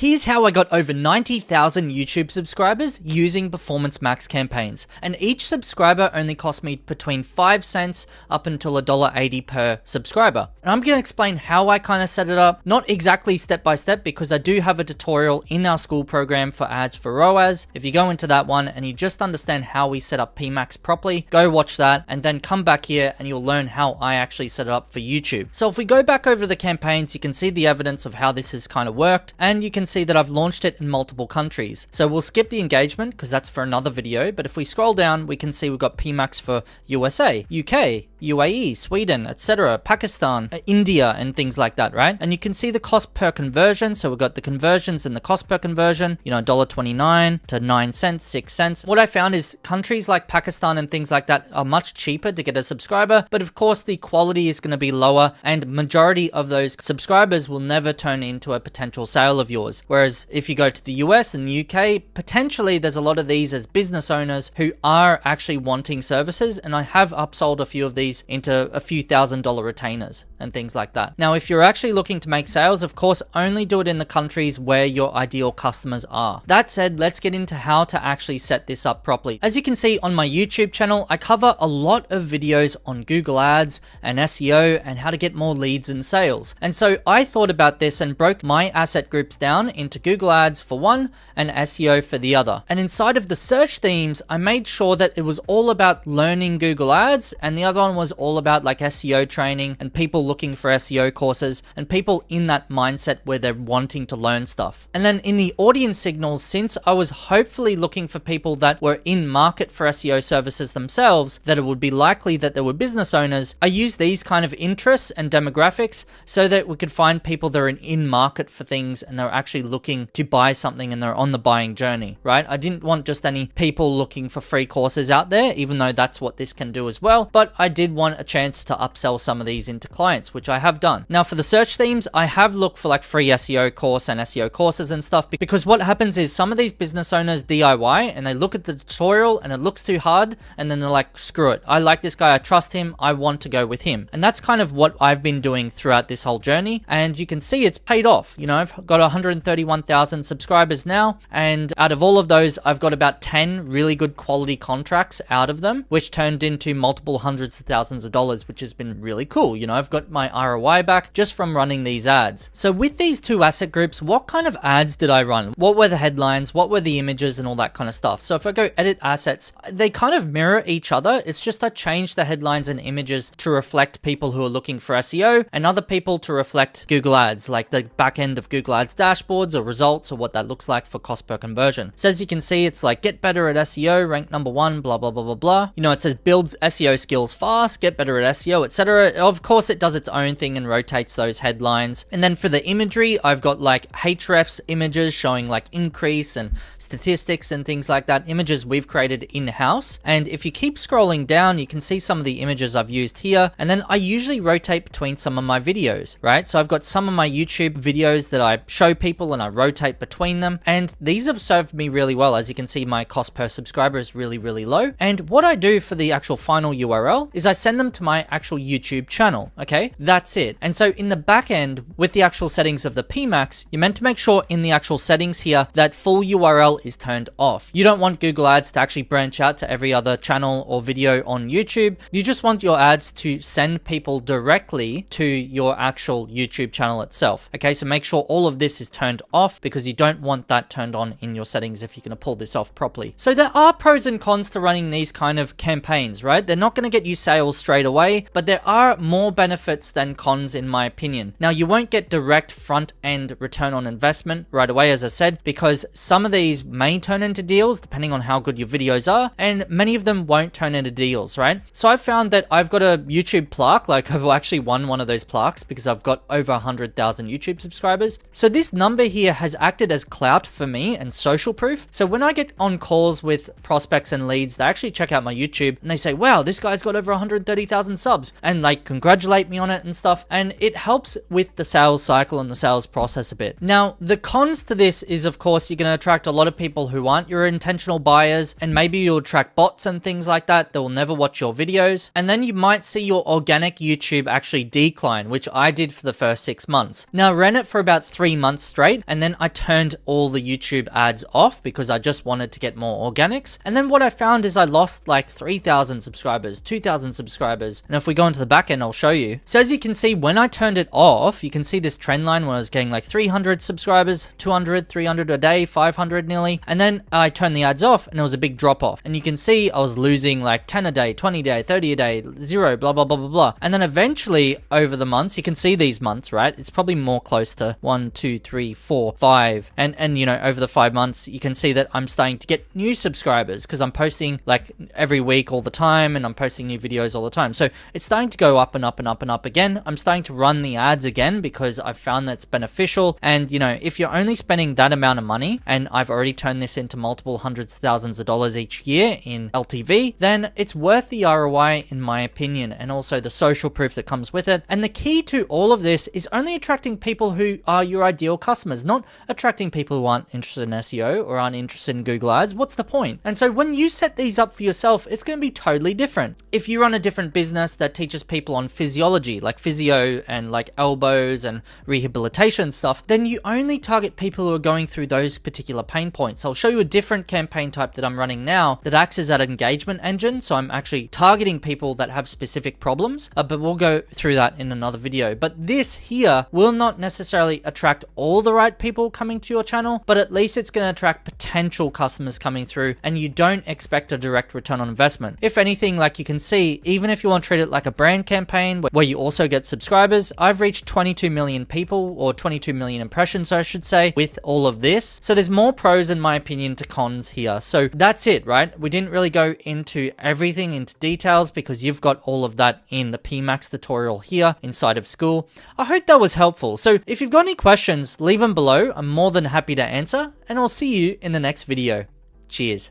Here's how I got over 90,000 YouTube subscribers using Performance Max campaigns, and each subscriber only cost me between 5 cents up until $1.80 per subscriber. And I'm going to explain how I kind of set it up, not exactly step by step, because I do have a tutorial in our school program for ads for ROAS. If you go into that one and you just understand how we set up PMax properly, go watch that and then come back here and you'll learn how I actually set it up for YouTube. So if we go back over the campaigns, you can see the evidence of how this has kind of worked, and you can see that I've launched it in multiple countries. So we'll skip the engagement because that's for another video, but if we scroll down, we can see we've got PMax for USA, UK, UAE, Sweden, etc., Pakistan, India, and things like that, right? And you can see the cost per conversion. So we've got the conversions and the cost per conversion, you know, $1.29 to 9 cents, 6 cents. What I found is countries like Pakistan and things like that are much cheaper to get a subscriber, but of course the quality is going to be lower, and majority of those subscribers will never turn into a potential sale of yours. Whereas if you go to the US and the UK, potentially there's a lot of these as business owners who are actually wanting services, and I have upsold a few of these into a few $1,000 retainers and things like that. Now, if you're actually looking to make sales, of course, only do it in the countries where your ideal customers are. That said, let's get into how to actually set this up properly. As you can see on my YouTube channel, I cover a lot of videos on Google Ads and SEO and how to get more leads and sales. And so I thought about this and broke my asset groups down into Google Ads for one and SEO for the other. And inside of the search themes, I made sure that it was all about learning Google Ads, and the other one was all about like SEO training and people looking for SEO courses and people in that mindset where they're wanting to learn stuff. And then in the audience signals, since I was hopefully looking for people that were in market for SEO services themselves, that it would be likely that they were business owners, I used these kind of interests and demographics so that we could find people that are in market for things and they're actually looking to buy something and they're on the buying journey, right? I didn't want just any people looking for free courses out there, even though that's what this can do as well, but I did want a chance to upsell some of these into clients, which I have done. Now for the search themes, I have looked for like free SEO course and SEO courses and stuff, because what happens is some of these business owners DIY and they look at the tutorial and it looks too hard, and then they're like, screw it, I like this guy, I trust him, I want to go with him. And that's kind of what I've been doing throughout this whole journey, and you can see it's paid off. You know, I've got 131,000 subscribers now, and out of all of those, I've got about 10 really good quality contracts out of them, which turned into multiple hundreds of thousands of dollars, which has been really cool. You know, I've got my ROI back just from running these ads. So with these two asset groups, what kind of ads did I run? What were the headlines? What were the images and all that kind of stuff? So if I go edit assets, they kind of mirror each other. It's just I changed the headlines and images to reflect people who are looking for SEO and other people to reflect Google Ads, like the back end of Google Ads dashboards or results or what that looks like for cost per conversion. So as you can see, it's like get better at SEO, rank #1, blah, blah, blah, blah, blah. You know, it says build SEO skills fast, get better at SEO, etc. Of course, it does its own thing and rotates those headlines. And then for the imagery, I've got like Hrefs images showing like increase and statistics and things like that, images we've created in-house. And if you keep scrolling down, you can see some of the images I've used here. And then I usually rotate between some of my videos, right? So I've got some of my YouTube videos that I show people and I rotate between them. And these have served me really well. As you can see, my cost per subscriber is really, really low. And what I do for the actual final URL is I send them to my actual YouTube channel. Okay, that's it. And so in the back end with the actual settings of the PMax, you're meant to make sure in the actual settings here that full URL is turned off. You don't want Google Ads to actually branch out to every other channel or video on YouTube. You just want your ads to send people directly to your actual YouTube channel itself. Okay, so make sure all of this is turned off because you don't want that turned on in your settings if you're going to pull this off properly. So there are pros and cons to running these kind of campaigns, right? They're not going to get you sales straight away, but there are more benefits than cons in my opinion. Now, you won't get direct front end return on investment right away, as I said, because some of these may turn into deals depending on how good your videos are, and many of them won't turn into deals, right? So I've found that I've got a YouTube plaque, like I've actually won one of those plaques because I've got over 100,000 YouTube subscribers. So this number here has acted as clout for me and social proof. So when I get on calls with prospects and leads, they actually check out my YouTube and they say, wow, this guy's got over 230,000 subs and like congratulate me on it and stuff. And it helps with the sales cycle and the sales process a bit. Now, the cons to this is, of course, you're going to attract a lot of people who aren't your intentional buyers, and maybe you'll attract bots and things like that will never watch your videos. And then you might see your organic YouTube actually decline, which I did for the first 6 months. Now, I ran it for about 3 months straight, and then I turned all the YouTube ads off because I just wanted to get more organics. And then what I found is I lost like 3,000 subscribers, 2,000 subscribers. And if we go into the back end, I'll show you. So as you can see, when I turned it off, you can see this trend line where I was getting like 300 subscribers, 200, 300 a day, 500 nearly. And then I turned the ads off and it was a big drop off. And you can see I was losing like 10 a day, 20 a day, 30 a day, 0, blah, blah, blah, blah, blah. And then eventually over the months, you can see these months, right? It's probably more close to 1, 2, 3, 4, 5. And you know, over the 5 months, you can see that I'm starting to get new subscribers because I'm posting like every week all the time and I'm posting new videos all the time. So it's starting to go up and up and up and up again. I'm starting to run the ads again because I've found that's beneficial. And you know, if you're only spending that amount of money, and I've already turned this into multiple hundreds of thousands of dollars each year in LTV, then it's worth the ROI in my opinion, and also the social proof that comes with it. And the key to all of this is only attracting people who are your ideal customers, not attracting people who aren't interested in SEO or aren't interested in Google Ads. What's the point? And so when you set these up for yourself, it's going to be totally different. If you run a different business that teaches people on physiology, like physio and like elbows and rehabilitation stuff, then you only target people who are going through those particular pain points. I'll show you a different campaign type that I'm running now that acts as that engagement engine. So I'm actually targeting people that have specific problems, but we'll go through that in another video. But this here will not necessarily attract all the right people coming to your channel, but at least it's going to attract potential customers coming through, and you don't expect a direct return on investment. If anything, like you can see, even if you want to treat it like a brand campaign where you also get subscribers, I've reached 22 million people, or 22 million impressions, I should say, with all of this. So there's more pros in my opinion to cons here. So that's it, right? We didn't really go into everything into details because you've got all of that in the PMAX tutorial here inside of school. I hope that was helpful. So if you've got any questions, leave them below. I'm more than happy to answer, and I'll see you in the next video. Cheers.